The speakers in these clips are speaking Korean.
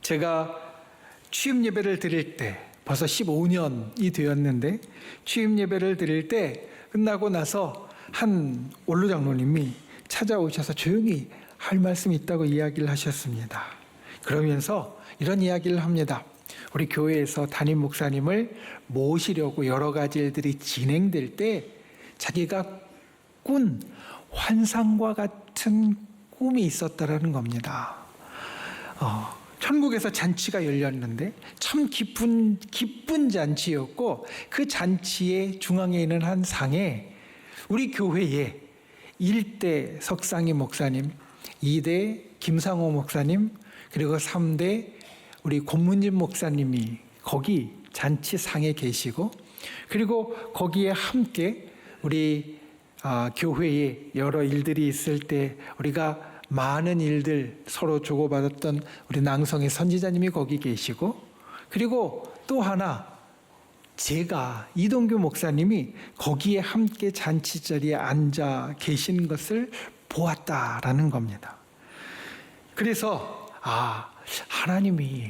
제가 취임 예배를 드릴 때 벌써 15년이 되었는데 취임 예배를 드릴 때 끝나고 나서 한 원로 장로님이 찾아오셔서 조용히 할 말씀이 있다고 이야기를 하셨습니다. 그러면서 이런 이야기를 합니다. 우리 교회에서 담임 목사님을 모시려고 여러 가지 일들이 진행될 때 자기가 꾼 환상과 같은 꿈이 있었다라는 겁니다. 천국에서 잔치가 열렸는데 참 기쁜 잔치였고 그 잔치의 중앙에 있는 한 상에 우리 교회에 1대 석상희 목사님, 2대 김상호 목사님, 그리고 3대 우리 권문진 목사님이 거기 잔치상에 계시고, 그리고 거기에 함께 우리 교회에 여러 일들이 있을 때 우리가 많은 일들 서로 주고받았던 우리 낭성의 선지자님이 거기 계시고, 그리고 또 하나 제가 이동규 목사님이 거기에 함께 잔치 자리에 앉아 계신 것을 보았다라는 겁니다. 그래서 하나님이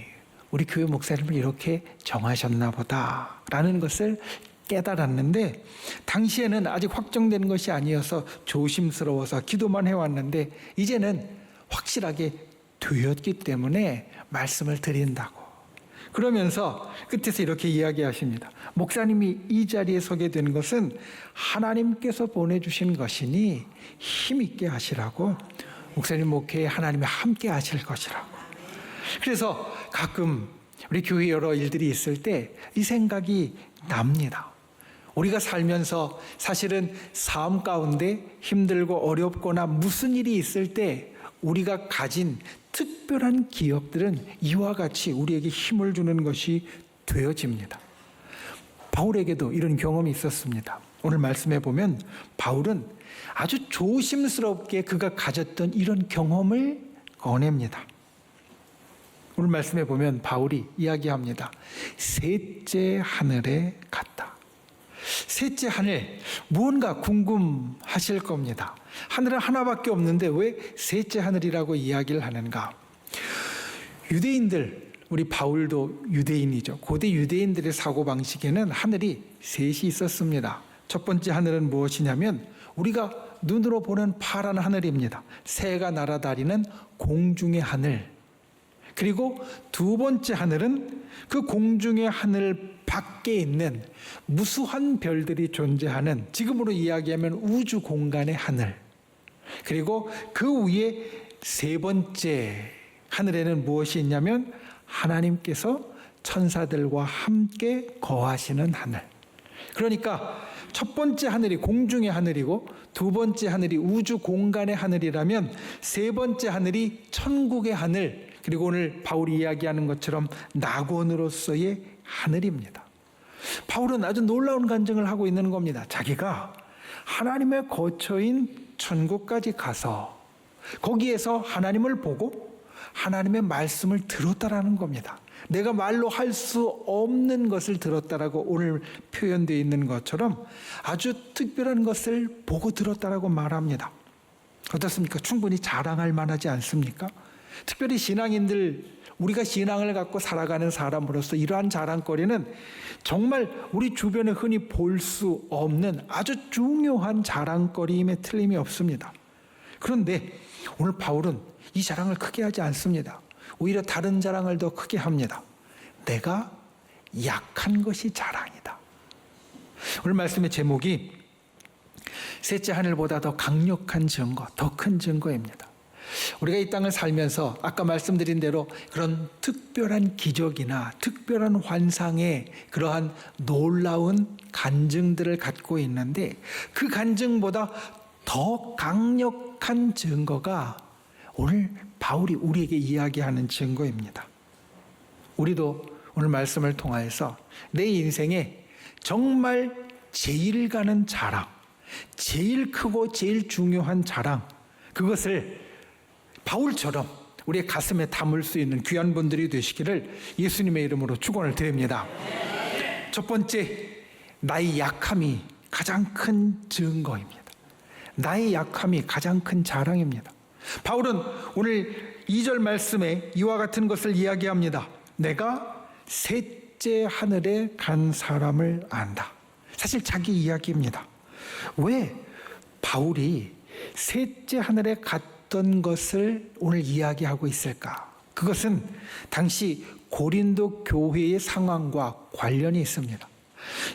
우리 교회 목사님을 이렇게 정하셨나 보다라는 것을 깨달았는데, 당시에는 아직 확정된 것이 아니어서 조심스러워서 기도만 해왔는데 이제는 확실하게 되었기 때문에 말씀을 드린다고. 그러면서 끝에서 이렇게 이야기하십니다. 목사님이 이 자리에 서게 된 것은 하나님께서 보내주신 것이니 힘있게 하시라고, 목사님 목회에 하나님이 함께 하실 것이라고. 그래서 가끔 우리 교회 여러 일들이 있을 때 이 생각이 납니다. 우리가 살면서 사실은 삶 가운데 힘들고 어렵거나 무슨 일이 있을 때 우리가 가진 특별한 기억들은 이와 같이 우리에게 힘을 주는 것이 되어집니다. 바울에게도 이런 경험이 있었습니다. 오늘 말씀해 보면 바울은 아주 조심스럽게 그가 가졌던 이런 경험을 꺼냅니다. 오늘 말씀해 보면 바울이 이야기합니다. 셋째 하늘에 갔다. 셋째 하늘, 무언가 궁금하실 겁니다. 하늘은 하나밖에 없는데 왜 셋째 하늘이라고 이야기를 하는가? 유대인들, 우리 바울도 유대인이죠. 고대 유대인들의 사고방식에는 하늘이 셋이 있었습니다. 첫 번째 하늘은 무엇이냐면 우리가 눈으로 보는 파란 하늘입니다. 새가 날아다니는 공중의 하늘. 그리고 두 번째 하늘은 그 공중의 하늘 밖에 있는 무수한 별들이 존재하는, 지금으로 이야기하면 우주 공간의 하늘. 그리고 그 위에 세 번째 하늘에는 무엇이 있냐면 하나님께서 천사들과 함께 거하시는 하늘. 그러니까 첫 번째 하늘이 공중의 하늘이고 두 번째 하늘이 우주 공간의 하늘이라면 세 번째 하늘이 천국의 하늘, 그리고 오늘 바울이 이야기하는 것처럼 낙원으로서의 하늘입니다. 바울은 아주 놀라운 간증을 하고 있는 겁니다. 자기가 하나님의 거처인 천국까지 가서 거기에서 하나님을 보고 하나님의 말씀을 들었다라는 겁니다. 내가 말로 할 수 없는 것을 들었다라고 오늘 표현되어 있는 것처럼 아주 특별한 것을 보고 들었다라고 말합니다. 어떻습니까? 충분히 자랑할 만하지 않습니까? 특별히 신앙인들, 우리가 신앙을 갖고 살아가는 사람으로서 이러한 자랑거리는 정말 우리 주변에 흔히 볼 수 없는 아주 중요한 자랑거리임에 틀림이 없습니다. 그런데 오늘 바울은 이 자랑을 크게 하지 않습니다. 오히려 다른 자랑을 더 크게 합니다. 내가 약한 것이 자랑이다. 오늘 말씀의 제목이 셋째 하늘보다 더 강력한 증거, 더 큰 증거입니다. 우리가 이 땅을 살면서 아까 말씀드린 대로 그런 특별한 기적이나 특별한 환상의 그러한 놀라운 간증들을 갖고 있는데 그 간증보다 더 강력한 증거가 오늘 바울이 우리에게 이야기하는 증거입니다. 우리도 오늘 말씀을 통하여서 내 인생에 정말 제일 가는 자랑, 제일 크고 제일 중요한 자랑, 그것을 바울처럼 우리의 가슴에 담을 수 있는 귀한 분들이 되시기를 예수님의 이름으로 축원을 드립니다. 첫 번째, 나의 약함이 가장 큰 증거입니다. 나의 약함이 가장 큰 자랑입니다. 바울은 오늘 2절 말씀에 이와 같은 것을 이야기합니다. 내가 셋째 하늘에 간 사람을 안다. 사실 자기 이야기입니다. 왜 바울이 셋째 하늘에 갔던 것을 오늘 이야기하고 있을까? 그것은 당시 고린도 교회의 상황과 관련이 있습니다.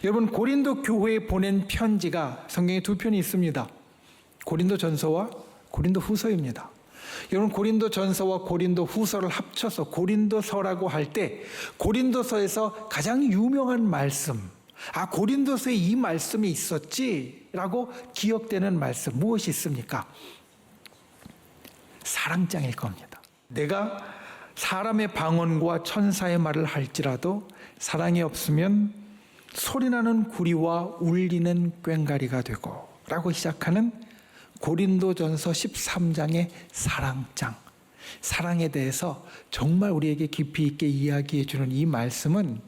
여러분, 고린도 교회에 보낸 편지가 성경에 두 편이 있습니다. 고린도 전서와 고린도 후서입니다. 여러분, 고린도 전서와 고린도 후서를 합쳐서 고린도서라고 할 때 고린도서에서 가장 유명한 말씀, 고린도서에 이 말씀이 있었지라고 기억되는 말씀 무엇이 있습니까? 사랑장일 겁니다. 내가 사람의 방언과 천사의 말을 할지라도 사랑이 없으면 소리나는 구리와 울리는 꽹과리가 되고 라고 시작하는 고린도전서 13장의 사랑장, 사랑에 대해서 정말 우리에게 깊이 있게 이야기해 주는 이 말씀은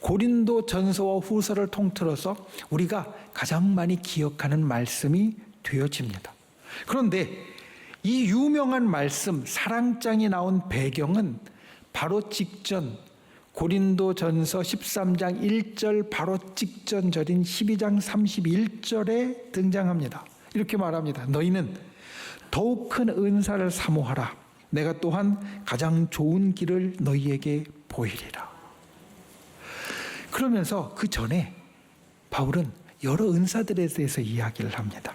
고린도전서와 후서를 통틀어서 우리가 가장 많이 기억하는 말씀이 되어집니다. 그런데 이 유명한 말씀 사랑장이 나온 배경은 바로 직전 고린도전서 13장 1절 바로 직전 절인 12장 31절에 등장합니다. 이렇게 말합니다. 너희는 더욱 큰 은사를 사모하라. 내가 또한 가장 좋은 길을 너희에게 보이리라. 그러면서 그 전에 바울은 여러 은사들에 대해서 이야기를 합니다.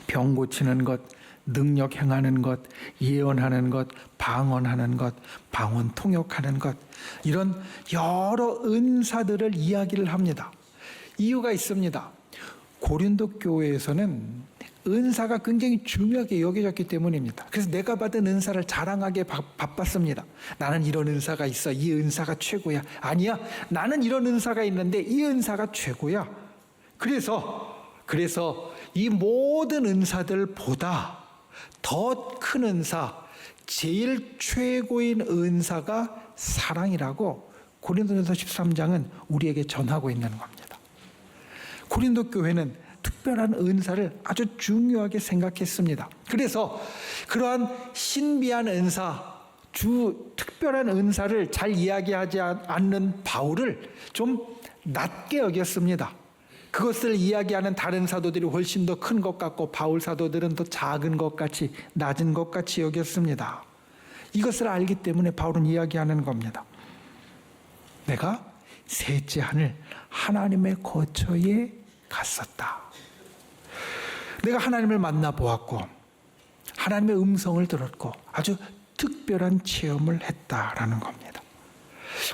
병 고치는 것, 능력 행하는 것, 예언하는 것, 방언하는 것, 방언 통역하는 것, 이런 여러 은사들을 이야기를 합니다. 이유가 있습니다. 고린도 교회에서는 은사가 굉장히 중요하게 여겨졌기 때문입니다. 그래서 내가 받은 은사를 자랑하게 바빴습니다. 나는 이런 은사가 있어. 이 은사가 최고야. 아니야. 나는 이런 은사가 있는데 이 은사가 최고야. 그래서 이 모든 은사들보다 더 큰 은사, 제일 최고인 은사가 사랑이라고 고린도전서 13장은 우리에게 전하고 있는 겁니다. 고린도 교회는 특별한 은사를 아주 중요하게 생각했습니다. 그래서 그러한 신비한 은사, 특별한 은사를 잘 이야기하지 않는 바울을 좀 낮게 여겼습니다. 그것을 이야기하는 다른 사도들이 훨씬 더 큰 것 같고 바울 사도들은 더 작은 것 같이 낮은 것 같이 여겼습니다. 이것을 알기 때문에 바울은 이야기하는 겁니다. 내가 셋째 하늘 하나님의 거처에 갔었다. 내가 하나님을 만나보았고 하나님의 음성을 들었고 아주 특별한 체험을 했다라는 겁니다.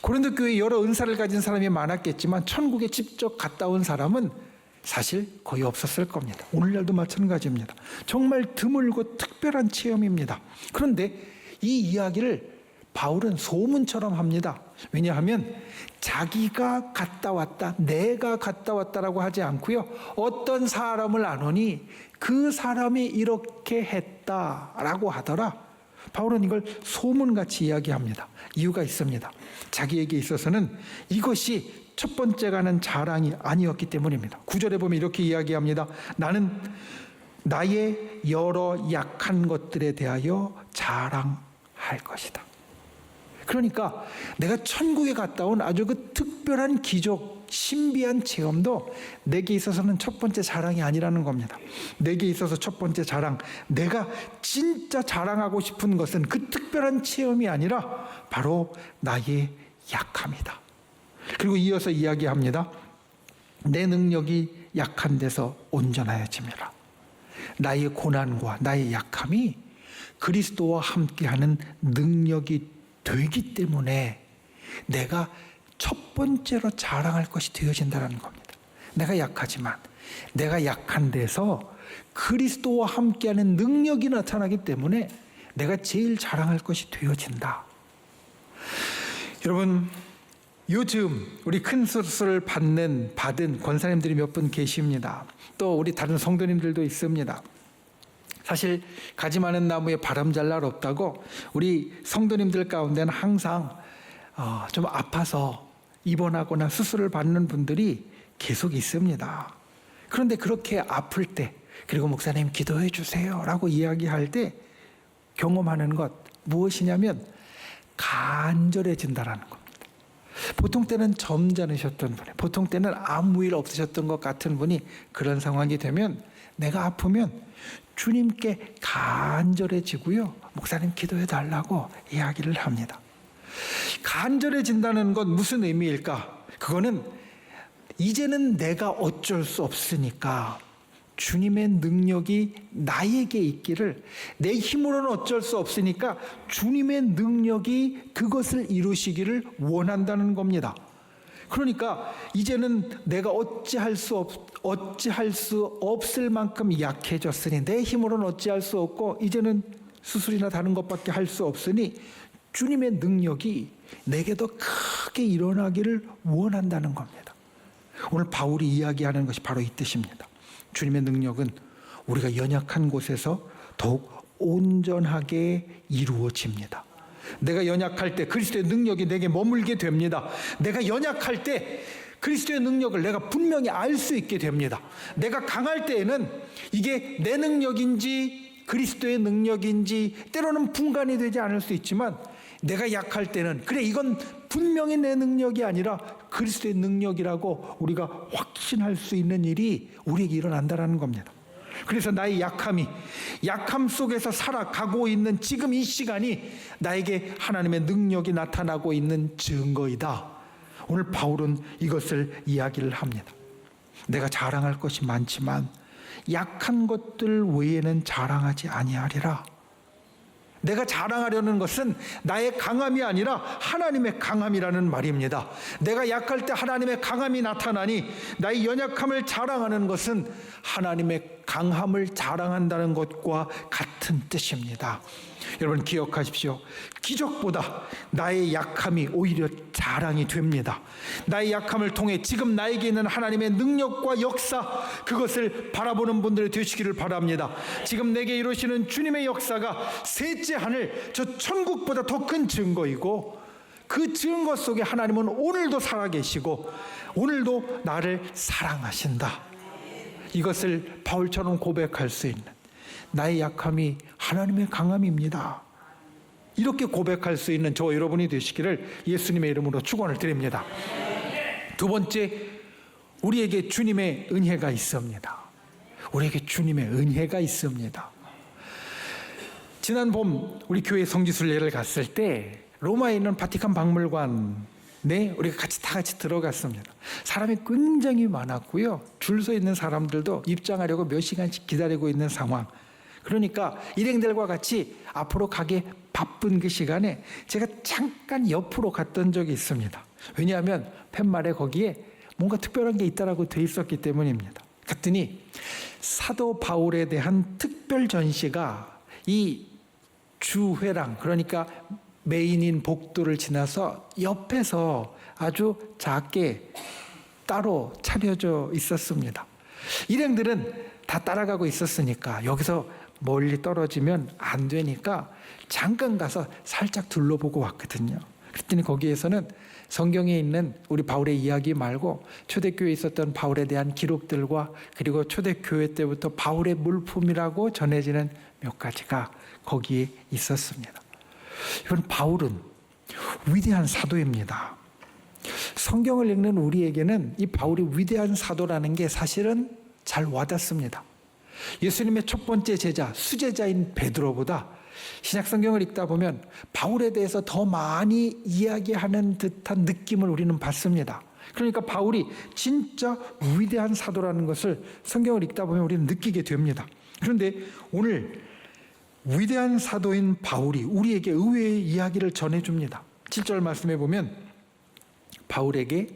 고린도 교회에 여러 은사를 가진 사람이 많았겠지만 천국에 직접 갔다 온 사람은 사실 거의 없었을 겁니다. 오늘날도 마찬가지입니다. 정말 드물고 특별한 체험입니다. 그런데 이 이야기를 바울은 소문처럼 합니다. 왜냐하면 자기가 갔다 왔다, 내가 갔다 왔다라고 하지 않고요. 어떤 사람을 아노니 그 사람이 이렇게 했다라고 하더라. 바울은 이걸 소문같이 이야기합니다. 이유가 있습니다. 자기에게 있어서는 이것이 첫 번째 가는 자랑이 아니었기 때문입니다. 9절에 보면 이렇게 이야기합니다. 나는 나의 여러 약한 것들에 대하여 자랑할 것이다. 그러니까 내가 천국에 갔다 온 아주 그 특별한 기적, 신비한 체험도 내게 있어서는 첫 번째 자랑이 아니라는 겁니다. 내게 있어서 첫 번째 자랑, 내가 진짜 자랑하고 싶은 것은 그 특별한 체험이 아니라 바로 나의 약함이다. 그리고 이어서 이야기합니다. 내 능력이 약한 데서 온전하여짐이라. 나의 고난과 나의 약함이 그리스도와 함께하는 능력이 되기 때문에 내가 첫 번째로 자랑할 것이 되어진다는 겁니다. 내가 약하지만 내가 약한 데서 그리스도와 함께하는 능력이 나타나기 때문에 내가 제일 자랑할 것이 되어진다. 여러분, 요즘 우리 큰 수술을 받은 권사님들이 몇 분 계십니다. 또 우리 다른 성도님들도 있습니다. 사실 가지 많은 나무에 바람 잘 날 없다고 우리 성도님들 가운데는 항상 좀 아파서 입원하거나 수술을 받는 분들이 계속 있습니다. 그런데 그렇게 아플 때 그리고 목사님 기도해 주세요 라고 이야기할 때 경험하는 것 무엇이냐면 간절해진다라는 겁니다. 보통 때는 점잖으셨던 분이, 보통 때는 아무 일 없으셨던 것 같은 분이 그런 상황이 되면 내가 아프면 주님께 간절해지고요. 목사님 기도해 달라고 이야기를 합니다. 간절해진다는 건 무슨 의미일까? 그거는 이제는 내가 어쩔 수 없으니까 주님의 능력이 나에게 있기를, 내 힘으로는 어쩔 수 없으니까 주님의 능력이 그것을 이루시기를 원한다는 겁니다. 그러니까 이제는 내가 어찌할 수 없을 만큼 약해졌으니, 내 힘으로는 어찌할 수 없고 이제는 수술이나 다른 것밖에 할 수 없으니 주님의 능력이 내게 더 크게 일어나기를 원한다는 겁니다. 오늘 바울이 이야기하는 것이 바로 이 뜻입니다. 주님의 능력은 우리가 연약한 곳에서 더욱 온전하게 이루어집니다. 내가 연약할 때 그리스도의 능력이 내게 머물게 됩니다. 내가 연약할 때 그리스도의 능력을 내가 분명히 알 수 있게 됩니다. 내가 강할 때에는 이게 내 능력인지 그리스도의 능력인지 때로는 분간이 되지 않을 수 있지만, 내가 약할 때는 그래 이건 분명히 내 능력이 아니라 그리스도의 능력이라고 우리가 확신할 수 있는 일이 우리에게 일어난다는 겁니다. 그래서 나의 약함 속에서 살아가고 있는 지금 이 시간이 나에게 하나님의 능력이 나타나고 있는 증거이다. 오늘 바울은 이것을 이야기를 합니다. 내가 자랑할 것이 많지만 약한 것들 외에는 자랑하지 아니하리라. 내가 자랑하려는 것은 나의 강함이 아니라 하나님의 강함이라는 말입니다. 내가 약할 때 하나님의 강함이 나타나니 나의 연약함을 자랑하는 것은 하나님의 강함을 자랑한다는 것과 같은 뜻입니다. 여러분 기억하십시오. 기적보다 나의 약함이 오히려 자랑이 됩니다. 나의 약함을 통해 지금 나에게 있는 하나님의 능력과 역사, 그것을 바라보는 분들이 되시기를 바랍니다. 지금 내게 이루시는 주님의 역사가 셋째 하늘, 저 천국보다 더 큰 증거이고, 그 증거 속에 하나님은 오늘도 살아계시고 오늘도 나를 사랑하신다. 이것을 바울처럼 고백할 수 있는, 나의 약함이 하나님의 강함입니다. 이렇게 고백할 수 있는 저 여러분이 되시기를 예수님의 이름으로 축원을 드립니다. 두 번째, 우리에게 주님의 은혜가 있습니다. 우리에게 주님의 은혜가 있습니다. 지난 봄 우리 교회 성지순례를 갔을 때 로마에 있는 바티칸 박물관에 우리가 다 같이 들어갔습니다. 사람이 굉장히 많았고요. 줄 서 있는 사람들도 입장하려고 몇 시간씩 기다리고 있는 상황. 그러니까 일행들과 같이 앞으로 가기 바쁜 그 시간에 제가 잠깐 옆으로 갔던 적이 있습니다. 왜냐하면 팻말에 거기에 뭔가 특별한 게 있다라고 돼 있었기 때문입니다. 갔더니 사도 바울에 대한 특별 전시가 이 주회랑, 그러니까 메인인 복도를 지나서 옆에서 아주 작게 따로 차려져 있었습니다. 일행들은 다 따라가고 있었으니까 여기서 멀리 떨어지면 안 되니까 잠깐 가서 살짝 둘러보고 왔거든요. 그랬더니 거기에서는 성경에 있는 우리 바울의 이야기 말고 초대교회에 있었던 바울에 대한 기록들과, 그리고 초대교회 때부터 바울의 물품이라고 전해지는 몇 가지가 거기에 있었습니다. 이번 바울은 위대한 사도입니다. 성경을 읽는 우리에게는 이 바울이 위대한 사도라는 게 사실은 잘 와닿습니다. 예수님의 첫 번째 제자, 수제자인 베드로보다 신약성경을 읽다 보면 바울에 대해서 더 많이 이야기하는 듯한 느낌을 우리는 받습니다. 그러니까 바울이 진짜 위대한 사도라는 것을 성경을 읽다 보면 우리는 느끼게 됩니다. 그런데 오늘 위대한 사도인 바울이 우리에게 의외의 이야기를 전해줍니다. 7절 말씀해 보면 바울에게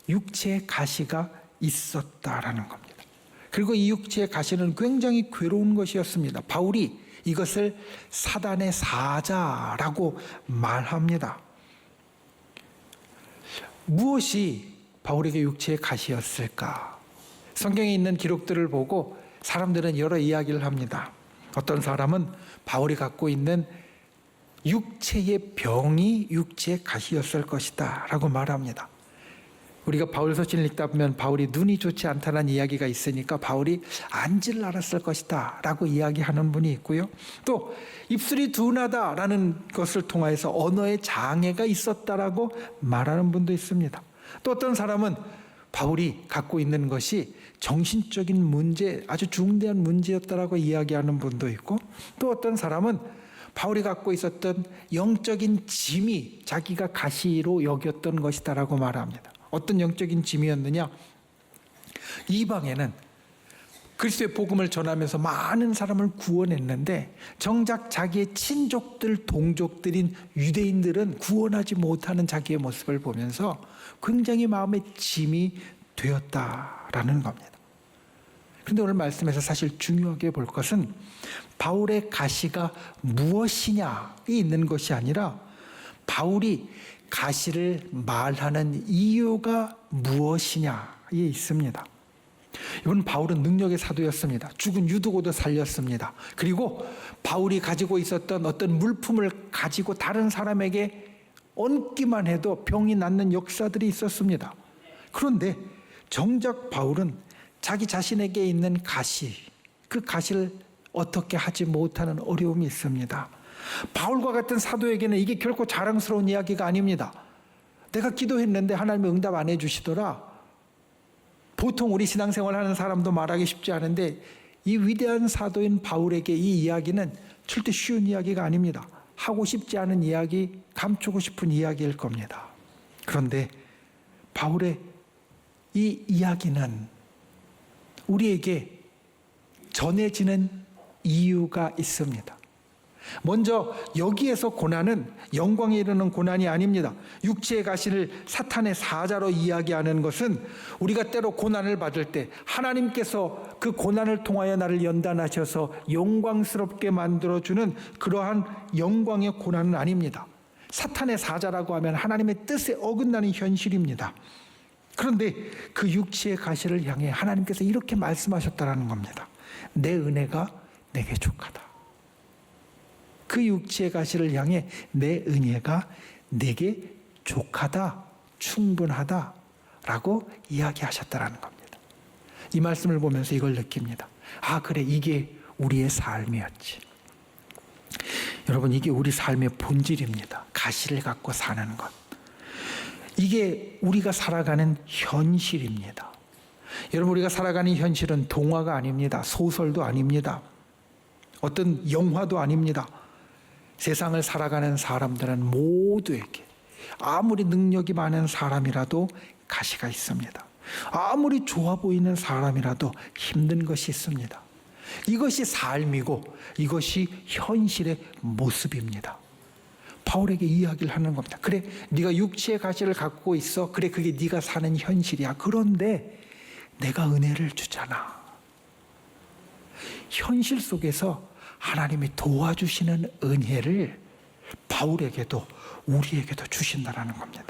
육체의 가시가 있었다라는 겁니다. 그리고 이 육체의 가시는 굉장히 괴로운 것이었습니다. 바울이 이것을 사단의 사자라고 말합니다. 무엇이 바울에게 육체의 가시였을까? 성경에 있는 기록들을 보고 사람들은 여러 이야기를 합니다. 어떤 사람은 바울이 갖고 있는 육체의 병이 육체의 가시였을 것이다 라고 말합니다. 우리가 바울 서신을 읽다 보면 바울이 눈이 좋지 않다는 이야기가 있으니까 바울이 안지를 알았을 것이다 라고 이야기하는 분이 있고요. 또 입술이 둔하다라는 것을 통하여서 언어에 장애가 있었다라고 말하는 분도 있습니다. 또 어떤 사람은 바울이 갖고 있는 것이 정신적인 문제, 아주 중대한 문제였다라고 이야기하는 분도 있고, 또 어떤 사람은 바울이 갖고 있었던 영적인 짐이 자기가 가시로 여겼던 것이다라고 말합니다. 어떤 영적인 짐이었느냐? 이방에는 그리스도의 복음을 전하면서 많은 사람을 구원했는데 정작 자기의 친족들, 동족들인 유대인들은 구원하지 못하는 자기의 모습을 보면서 굉장히 마음의 짐이 되었다라는 겁니다. 그런데 오늘 말씀에서 사실 중요하게 볼 것은 바울의 가시가 무엇이냐에 있는 것이 아니라 바울이 가시를 말하는 이유가 무엇이냐에 있습니다. 이번 바울은 능력의 사도였습니다. 죽은 유두고도 살렸습니다. 그리고 바울이 가지고 있었던 어떤 물품을 가지고 다른 사람에게 얹기만 해도 병이 낫는 역사들이 있었습니다. 그런데 정작 바울은 자기 자신에게 있는 가시, 그 가시를 어떻게 하지 못하는 어려움이 있습니다. 바울과 같은 사도에게는 이게 결코 자랑스러운 이야기가 아닙니다. 내가 기도했는데 하나님이 응답 안 해주시더라. 보통 우리 신앙생활 하는 사람도 말하기 쉽지 않은데 이 위대한 사도인 바울에게 이 이야기는 절대 쉬운 이야기가 아닙니다. 하고 싶지 않은 이야기, 감추고 싶은 이야기일 겁니다. 그런데 바울의 이 이야기는 우리에게 전해지는 이유가 있습니다. 먼저 여기에서 고난은 영광에 이르는 고난이 아닙니다. 육체의 가시를 사탄의 사자로 이야기하는 것은 우리가 때로 고난을 받을 때 하나님께서 그 고난을 통하여 나를 연단하셔서 영광스럽게 만들어주는 그러한 영광의 고난은 아닙니다. 사탄의 사자라고 하면 하나님의 뜻에 어긋나는 현실입니다. 그런데 그 육체의 가시를 향해 하나님께서 이렇게 말씀하셨다는 겁니다. 내 은혜가 내게 족하다. 그 육체의 가시를 향해 내 은혜가 내게 족하다, 충분하다라고 이야기하셨다는 겁니다. 이 말씀을 보면서 이걸 느낍니다. 아, 그래, 이게 우리의 삶이었지. 여러분, 이게 우리 삶의 본질입니다. 가시를 갖고 사는 것. 이게 우리가 살아가는 현실입니다. 여러분, 우리가 살아가는 현실은 동화가 아닙니다. 소설도 아닙니다. 어떤 영화도 아닙니다. 세상을 살아가는 사람들은 모두에게 아무리 능력이 많은 사람이라도 가시가 있습니다. 아무리 좋아 보이는 사람이라도 힘든 것이 있습니다. 이것이 삶이고 이것이 현실의 모습입니다. 바울에게 이야기를 하는 겁니다. 그래, 네가 육체의 가시를 갖고 있어. 그래, 그게 네가 사는 현실이야. 그런데 내가 은혜를 주잖아. 현실 속에서 하나님이 도와주시는 은혜를 바울에게도 우리에게도 주신다는 겁니다.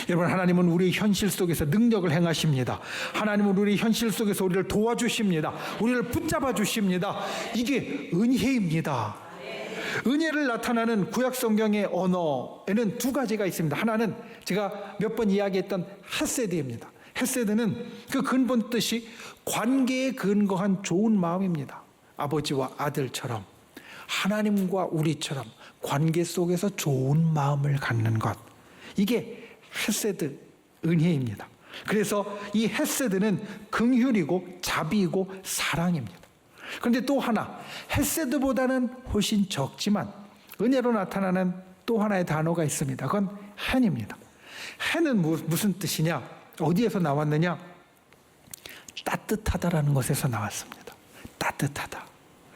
여러분, 하나님은 우리 현실 속에서 능력을 행하십니다. 하나님은 우리 현실 속에서 우리를 도와주십니다. 우리를 붙잡아 주십니다. 이게 은혜입니다. 은혜를 나타나는 구약 성경의 언어에는 두 가지가 있습니다. 하나는 제가 몇 번 이야기했던 헤세드입니다. 헤세드는 그 근본 뜻이 관계에 근거한 좋은 마음입니다. 아버지와 아들처럼 하나님과 우리처럼 관계 속에서 좋은 마음을 갖는 것, 이게 헤세드, 은혜입니다. 그래서 이 헤세드는 긍휼이고 자비이고 사랑입니다. 그런데 또 하나, 헤세드보다는 훨씬 적지만 은혜로 나타나는 또 하나의 단어가 있습니다. 그건 헨입니다. 헨은 무슨 뜻이냐? 어디에서 나왔느냐? 따뜻하다라는 것에서 나왔습니다. 따뜻하다.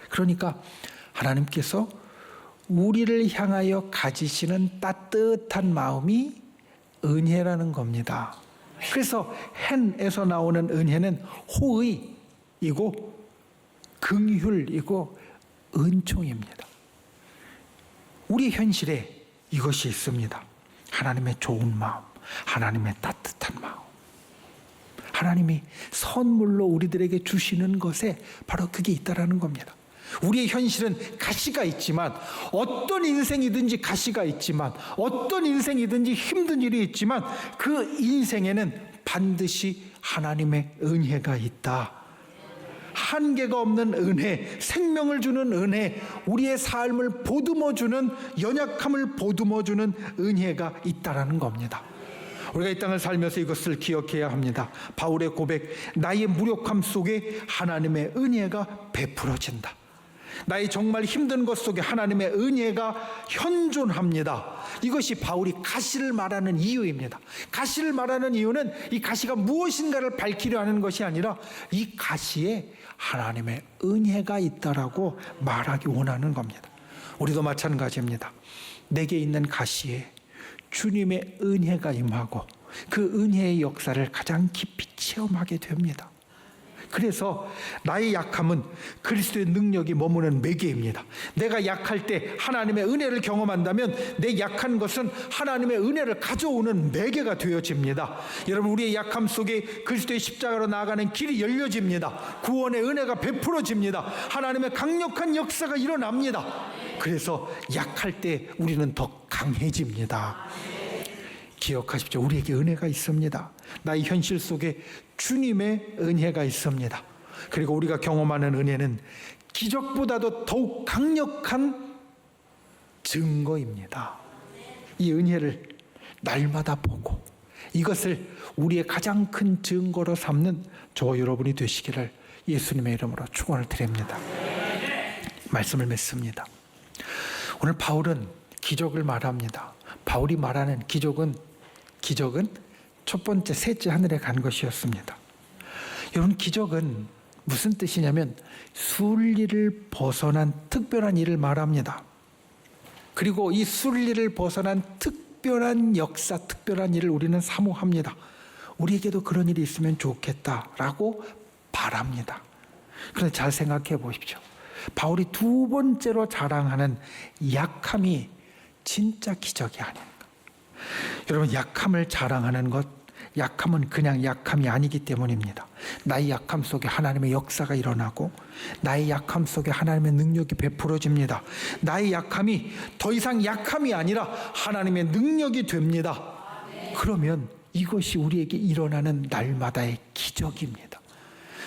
그러니까 하나님께서 우리를 향하여 가지시는 따뜻한 마음이 은혜라는 겁니다. 그래서 헨에서 나오는 은혜는 호의이고 긍휼이고 은총입니다. 우리 현실에 이것이 있습니다. 하나님의 좋은 마음, 하나님의 따뜻한 마음. 하나님이 선물로 우리들에게 주시는 것에 바로 그게 있다라는 겁니다. 우리의 현실은 가시가 있지만, 어떤 인생이든지 가시가 있지만, 어떤 인생이든지 힘든 일이 있지만 그 인생에는 반드시 하나님의 은혜가 있다. 한계가 없는 은혜, 생명을 주는 은혜, 우리의 삶을 보듬어주는, 연약함을 보듬어주는 은혜가 있다라는 겁니다. 우리가 이 땅을 살면서 이것을 기억해야 합니다. 바울의 고백, 나의 무력함 속에 하나님의 은혜가 베풀어진다. 나의 정말 힘든 것 속에 하나님의 은혜가 현존합니다. 이것이 바울이 가시를 말하는 이유입니다. 가시를 말하는 이유는 이 가시가 무엇인가를 밝히려 하는 것이 아니라 이 가시에 하나님의 은혜가 있다라고 말하기 원하는 겁니다. 우리도 마찬가지입니다. 내게 있는 가시에 주님의 은혜가 임하고 그 은혜의 역사를 가장 깊이 체험하게 됩니다. 그래서 나의 약함은 그리스도의 능력이 머무는 매개입니다. 내가 약할 때 하나님의 은혜를 경험한다면 내 약한 것은 하나님의 은혜를 가져오는 매개가 되어집니다. 여러분, 우리의 약함 속에 그리스도의 십자가로 나아가는 길이 열려집니다. 구원의 은혜가 베풀어집니다. 하나님의 강력한 역사가 일어납니다. 그래서 약할 때 우리는 더 강해집니다. 기억하십시오. 우리에게 은혜가 있습니다. 나의 현실 속에 주님의 은혜가 있습니다. 그리고 우리가 경험하는 은혜는 기적보다도 더욱 강력한 증거입니다. 이 은혜를 날마다 보고 이것을 우리의 가장 큰 증거로 삼는 저와 여러분이 되시기를 예수님의 이름으로 축원을 드립니다. 말씀을 맺습니다. 오늘 바울은 기적을 말합니다. 바울이 말하는 기적은 첫 번째, 셋째 하늘에 간 것이었습니다. 여러분, 기적은 무슨 뜻이냐면 순리를 벗어난 특별한 일을 말합니다. 그리고 이 순리를 벗어난 특별한 역사, 특별한 일을 우리는 사모합니다. 우리에게도 그런 일이 있으면 좋겠다라고 바랍니다. 그런데 잘 생각해 보십시오. 바울이 두 번째로 자랑하는 약함이 진짜 기적이 아닙니까? 여러분, 약함을 자랑하는 것, 약함은 그냥 약함이 아니기 때문입니다. 나의 약함 속에 하나님의 역사가 일어나고 나의 약함 속에 하나님의 능력이 베풀어집니다. 나의 약함이 더 이상 약함이 아니라 하나님의 능력이 됩니다. 그러면 이것이 우리에게 일어나는 날마다의 기적입니다.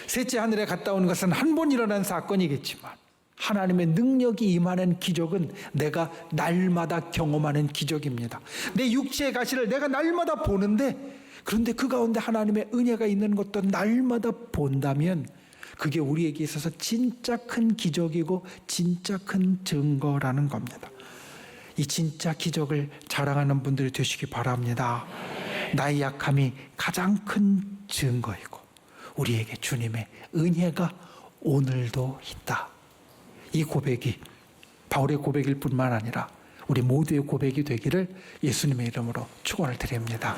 셋째 하늘에 갔다 온 것은 한 번 일어난 사건이겠지만 하나님의 능력이 임하는 기적은 내가 날마다 경험하는 기적입니다. 내 육체의 가시를 내가 날마다 보는데, 그런데 그 가운데 하나님의 은혜가 있는 것도 날마다 본다면 그게 우리에게 있어서 진짜 큰 기적이고 진짜 큰 증거라는 겁니다. 이 진짜 기적을 자랑하는 분들이 되시기 바랍니다. 나의 약함이 가장 큰 증거이고 우리에게 주님의 은혜가 오늘도 있다. 이 고백이 바울의 고백일 뿐만 아니라 우리 모두의 고백이 되기를 예수님의 이름으로 축원을 드립니다.